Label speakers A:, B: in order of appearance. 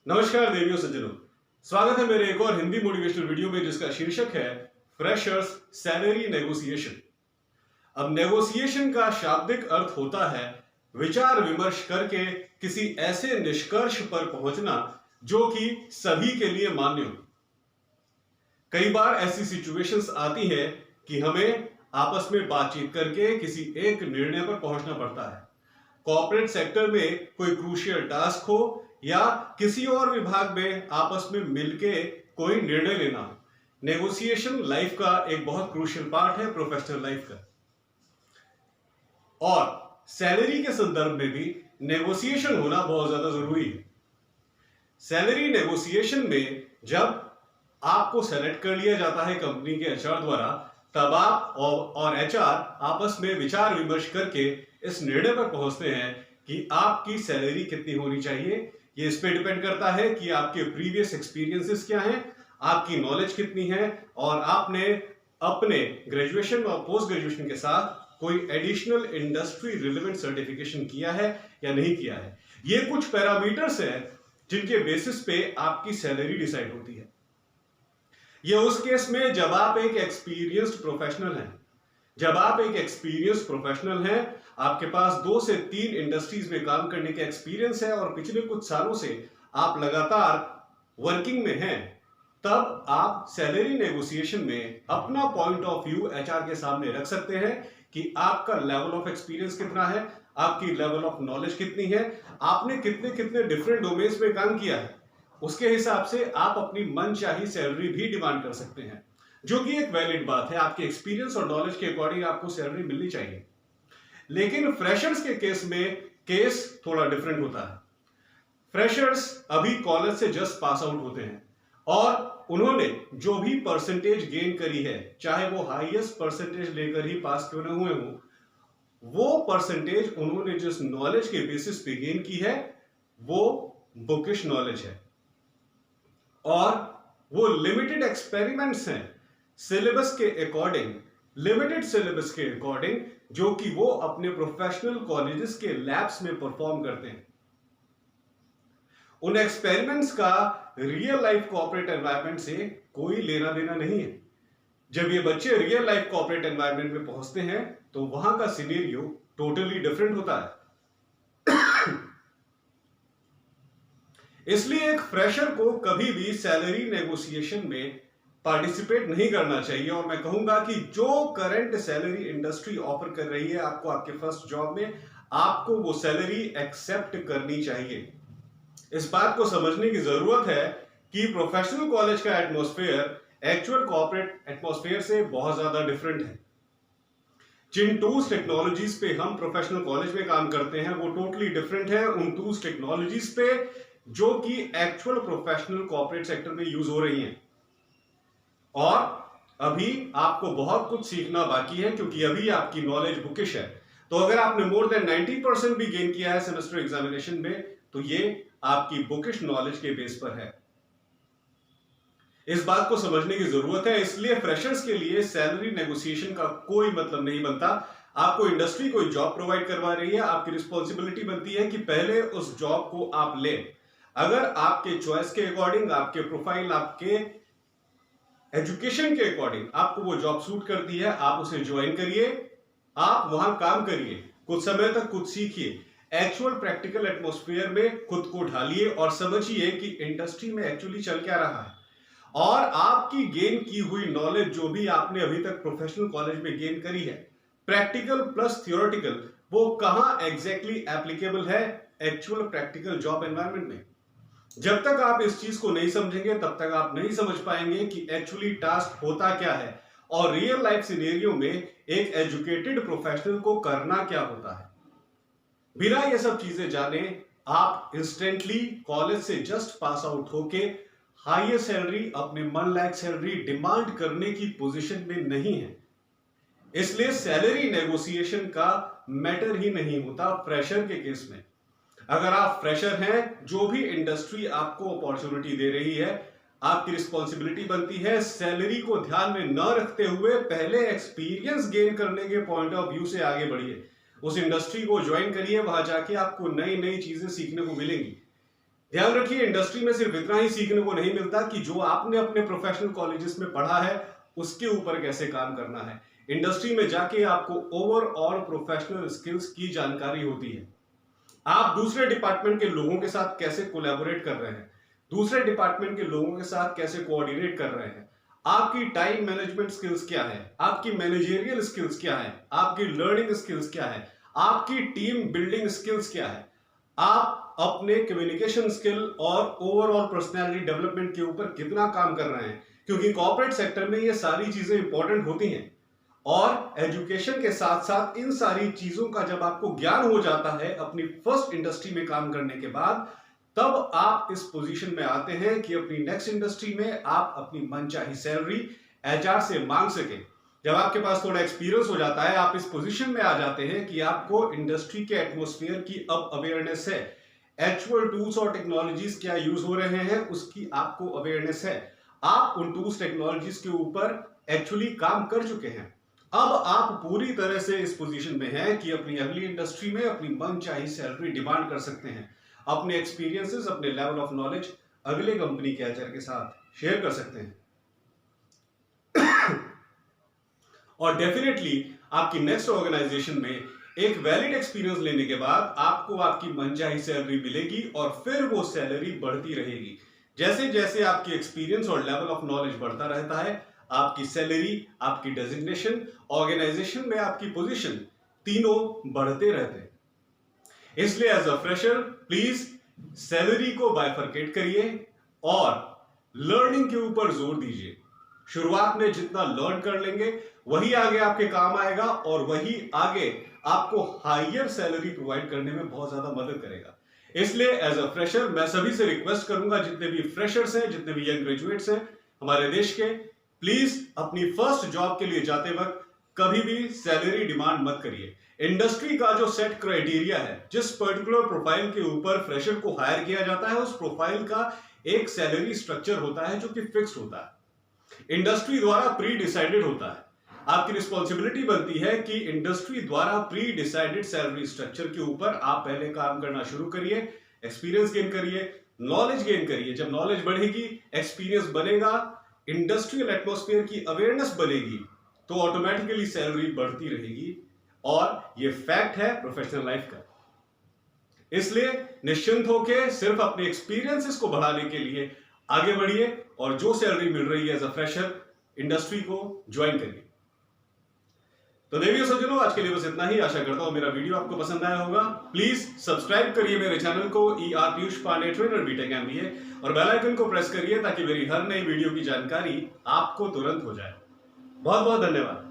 A: नमस्कार देवियों सज्जनों, स्वागत है मेरे एक और हिंदी मोटिवेशनल वीडियो में जिसका शीर्षक है फ्रेशर्स सैलरी नेगोशिएशन। अब नेगोशिएशन का शाब्दिक अर्थ होता है विचार विमर्श करके किसी ऐसे निष्कर्ष पर पहुंचना जो कि सभी के लिए मान्य हो। कई बार ऐसी सिचुएशंस आती है कि हमें आपस में बातचीत करके किसी एक निर्णय पर पहुंचना पड़ता है। कॉर्पोरेट सेक्टर में कोई क्रूशियल टास्क हो या किसी और विभाग में आपस में मिलके कोई निर्णय लेना हो, नेगोशिएशन लाइफ का एक बहुत क्रूशियल पार्ट है, प्रोफेशनल लाइफ का। और सैलरी के संदर्भ में भी नेगोशिएशन होना बहुत ज्यादा जरूरी है। सैलरी नेगोशिएशन में जब आपको सेलेक्ट कर लिया जाता है कंपनी के एचआर द्वारा, तब आप और एचआर आपस में विचार विमर्श करके इस निर्णय पर पहुंचते हैं कि आपकी सैलरी कितनी होनी चाहिए। ये इस पे डिपेंड करता है कि आपके प्रीवियस एक्सपीरियंसेस क्या हैं, आपकी नॉलेज कितनी है और आपने अपने ग्रेजुएशन और पोस्ट ग्रेजुएशन के साथ कोई एडिशनल इंडस्ट्री रिलेवेंट सर्टिफिकेशन किया है या नहीं किया है। ये कुछ पैरामीटर्स हैं जिनके बेसिस पे आपकी सैलरी डिसाइड होती है। ये उस केस में जब आप एक एक्सपीरियंस्ड प्रोफेशनल हैं, आपके पास 2 से 3 इंडस्ट्रीज में काम करने का एक्सपीरियंस है और पिछले कुछ सालों से आप लगातार वर्किंग में हैं, तब आप सैलरी नेगोशिएशन में अपना पॉइंट ऑफ व्यू एचआर के सामने रख सकते हैं कि आपका लेवल ऑफ एक्सपीरियंस कितना है, आपकी लेवल ऑफ नॉलेज कितनी है, आपने कितने कितने डिफरेंट डोमेन्स में काम किया है। उसके हिसाब से आप अपनी मनचाही सैलरी भी डिमांड कर सकते हैं, जो कि एक वैलिड बात है। आपके एक्सपीरियंस और नॉलेज के अकॉर्डिंग आपको सैलरी मिलनी चाहिए। लेकिन फ्रेशर्स के केस में केस थोड़ा डिफरेंट होता है। फ्रेशर्स अभी कॉलेज से जस्ट पास आउट होते हैं और उन्होंने जो भी परसेंटेज गेन करी है, चाहे वो हाईएस्ट परसेंटेज लेकर ही पास क्यों न हुए हो, वो परसेंटेज उन्होंने जिस नॉलेज के बेसिस पे गेन की है वो बुकिश नॉलेज है और वो लिमिटेड एक्सपेरिमेंट्स हैं सिलेबस के अकॉर्डिंग, लिमिटेड सिलेबस के अकॉर्डिंग, जो कि वो अपने प्रोफेशनल कॉलेजेस के लैब्स में परफॉर्म करते हैं। उन एक्सपेरिमेंट्स का रियल लाइफ कॉर्पोरेट एनवायरनमेंट से कोई लेना देना नहीं है। जब ये बच्चे रियल लाइफ कॉर्पोरेट एनवायरनमेंट में पहुंचते हैं तो वहां का सिनेरियो टोटली डिफरेंट होता है। इसलिए एक फ्रेशर को कभी भी सैलरी नेगोशिएशन में पार्टिसिपेट नहीं करना चाहिए और मैं कहूंगा कि जो करंट सैलरी इंडस्ट्री ऑफर कर रही है आपको आपके फर्स्ट जॉब में, आपको वो सैलरी एक्सेप्ट करनी चाहिए। इस बात को समझने की जरूरत है कि प्रोफेशनल कॉलेज का एटमॉस्फेयर एक्चुअल कॉर्पोरेट एटमॉस्फेयर से बहुत ज्यादा डिफरेंट है। जिन टूल्स टेक्नोलॉजीज पे हम प्रोफेशनल कॉलेज में काम करते हैं वो टोटली डिफरेंट है उन टूल्स टेक्नोलॉजीज पे जो कि एक्चुअल प्रोफेशनल कॉर्पोरेट सेक्टर में यूज हो रही हैं। और अभी आपको बहुत कुछ सीखना बाकी है क्योंकि अभी आपकी नॉलेज बुकिश है। तो अगर आपने मोर देन 90% भी गेन किया है सेमेस्टर एग्जामिनेशन में, तो ये आपकी बुकिश नॉलेज के बेस पर है। इस बात को समझने की जरूरत है। इसलिए फ्रेशर्स के लिए सैलरी नेगोशिएशन का कोई मतलब नहीं बनता। आपको इंडस्ट्री कोई जॉब प्रोवाइड करवा रही है, आपकी रिस्पॉन्सिबिलिटी बनती है कि पहले उस जॉब को आप लें। अगर आपके चॉइस के अकॉर्डिंग, आपके प्रोफाइल, आपके एजुकेशन के अकॉर्डिंग आपको वो जॉब सूट करती है, आप उसे ज्वाइन करिए, आप वहां काम करिए, कुछ समय तक कुछ सीखिए, एक्चुअल प्रैक्टिकल एटमॉस्फेयर में खुद को ढालिए और समझिए कि इंडस्ट्री में एक्चुअली चल क्या रहा है और आपकी गेन की हुई नॉलेज जो भी आपने अभी तक प्रोफेशनल कॉलेज में गेन करी है, प्रैक्टिकल प्लस थियोरेटिकल, वो कहां एग्जैक्टली एप्लीकेबल है एक्चुअल प्रैक्टिकल जॉब एनवायरनमेंट में। जब तक आप इस चीज को नहीं समझेंगे तब तक आप नहीं समझ पाएंगे कि एक्चुअली टास्क होता क्या है और रियल लाइफ सिनेरियो में एक एजुकेटेड प्रोफेशनल को करना क्या होता है। बिना ये सब चीजें जाने आप इंस्टेंटली कॉलेज से जस्ट पास आउट होके हाईयर सैलरी, अपने मन लायक सैलरी डिमांड करने की पोजीशन में नहीं है। इसलिए सैलरी नेगोशिएशन का मैटर ही नहीं होता फ्रेशर के केस में। अगर आप फ्रेशर हैं, जो भी इंडस्ट्री आपको अपॉर्चुनिटी दे रही है, आपकी रिस्पॉन्सिबिलिटी बनती है सैलरी को ध्यान में न रखते हुए पहले एक्सपीरियंस गेन करने के पॉइंट ऑफ व्यू से आगे बढ़िए। उस इंडस्ट्री को ज्वाइन करिए, वहां जाके आपको नई नई चीजें सीखने को मिलेंगी। ध्यान रखिए, इंडस्ट्री में सिर्फ इतना ही सीखने को नहीं मिलता कि जो आपने अपने प्रोफेशनल कॉलेजेस में पढ़ा है उसके ऊपर कैसे काम करना है। इंडस्ट्री में जाके आपको ओवरऑल प्रोफेशनल स्किल्स की जानकारी होती है। आप दूसरे डिपार्टमेंट के लोगों के साथ कैसे कोलैबोरेट कर रहे हैं, दूसरे डिपार्टमेंट के लोगों के साथ कैसे कोऑर्डिनेट कर रहे हैं, आपकी टाइम मैनेजमेंट स्किल्स क्या है, आपकी मैनेजरियल स्किल्स क्या है, आपकी लर्निंग स्किल्स क्या है, आपकी टीम बिल्डिंग स्किल्स क्या है, आप अपने कम्युनिकेशन स्किल और ओवरऑल पर्सनैलिटी डेवलपमेंट के ऊपर कितना काम कर रहे हैं, क्योंकि कॉर्पोरेट सेक्टर में ये सारी चीजें इंपॉर्टेंट होती हैं। और एजुकेशन के साथ साथ इन सारी चीजों का जब आपको ज्ञान हो जाता है अपनी फर्स्ट इंडस्ट्री में काम करने के बाद, तब आप इस पोजीशन में आते हैं कि अपनी नेक्स्ट इंडस्ट्री में आप अपनी मनचाही सैलरी एचआर से मांग सके। जब आपके पास थोड़ा एक्सपीरियंस हो जाता है, आप इस पोजीशन में आ जाते हैं कि आपको इंडस्ट्री के एटमॉस्फेयर की अब अवेयरनेस है, एक्चुअल टूल्स और टेक्नोलॉजीज क्या यूज हो रहे हैं उसकी आपको अवेयरनेस है, आप उन टूल्स टेक्नोलॉजीज के ऊपर एक्चुअली काम कर चुके हैं। अब आप पूरी तरह से इस पोजीशन में हैं कि अपनी अगली इंडस्ट्री में अपनी मनचाही सैलरी डिमांड कर सकते हैं, अपने एक्सपीरियंसेस, अपने लेवल ऑफ नॉलेज अगले कंपनी के एचआर के साथ शेयर कर सकते हैं। और डेफिनेटली आपकी नेक्स्ट ऑर्गेनाइजेशन में एक वैलिड एक्सपीरियंस लेने के बाद आपको आपकी मनचाही सैलरी मिलेगी और फिर वो सैलरी बढ़ती रहेगी। जैसे जैसे आपकी एक्सपीरियंस और लेवल ऑफ नॉलेज बढ़ता रहता है, आपकी सैलरी, आपकी डेजिग्नेशन, ऑर्गेनाइजेशन में आपकी पोजीशन, तीनों बढ़ते रहते हैं। इसलिए as a fresher please salary को बाइफरकेट करिए और लर्निंग के ऊपर जोर दीजिए। शुरुआत में जितना लर्न कर लेंगे वही आगे आपके काम आएगा और वही आगे आपको हायर सैलरी प्रोवाइड करने में बहुत ज्यादा मदद करेगा। इसलिए एज अ फ्रेशर मैं सभी से रिक्वेस्ट करूंगा, जितने भी फ्रेशर्स हैं, जितने भी यंग ग्रेजुएट्स हैं हमारे देश के, प्लीज अपनी फर्स्ट जॉब के लिए जाते वक्त कभी भी सैलरी डिमांड मत करिए। इंडस्ट्री का जो सेट क्राइटेरिया है, जिस पर्टिकुलर प्रोफाइल के ऊपर फ्रेशर को हायर किया जाता है, उस प्रोफाइल का एक सैलरी स्ट्रक्चर होता है जो कि फिक्स्ड होता है, इंडस्ट्री द्वारा प्री डिसाइडेड होता है। आपकी रिस्पॉन्सिबिलिटी बनती है कि इंडस्ट्री द्वारा प्री डिसाइडेड सैलरी स्ट्रक्चर के ऊपर आप पहले काम करना शुरू करिए, एक्सपीरियंस गेन करिए, नॉलेज गेन करिए। जब नॉलेज बढ़ेगी, एक्सपीरियंस बनेगा, इंडस्ट्रियल एटमॉस्फेयर की अवेयरनेस बनेगी, तो ऑटोमेटिकली सैलरी बढ़ती रहेगी। और ये फैक्ट है प्रोफेशनल लाइफ का। इसलिए निश्चिंत होकर सिर्फ अपने एक्सपीरियंसेस को बढ़ाने के लिए आगे बढ़िए और जो सैलरी मिल रही है एज अ फ्रेशर, इंडस्ट्री को ज्वाइन करिए। तो देवियों सज्जनों, आज के लिए बस इतना ही। आशा करता हूं मेरा वीडियो आपको पसंद आया होगा। प्लीज सब्सक्राइब करिए मेरे चैनल को, ER Piyush Pandey, trainer BTech MBA, और बेल आइकन को प्रेस करिए ताकि मेरी हर नई वीडियो की जानकारी आपको तुरंत हो जाए। बहुत बहुत धन्यवाद।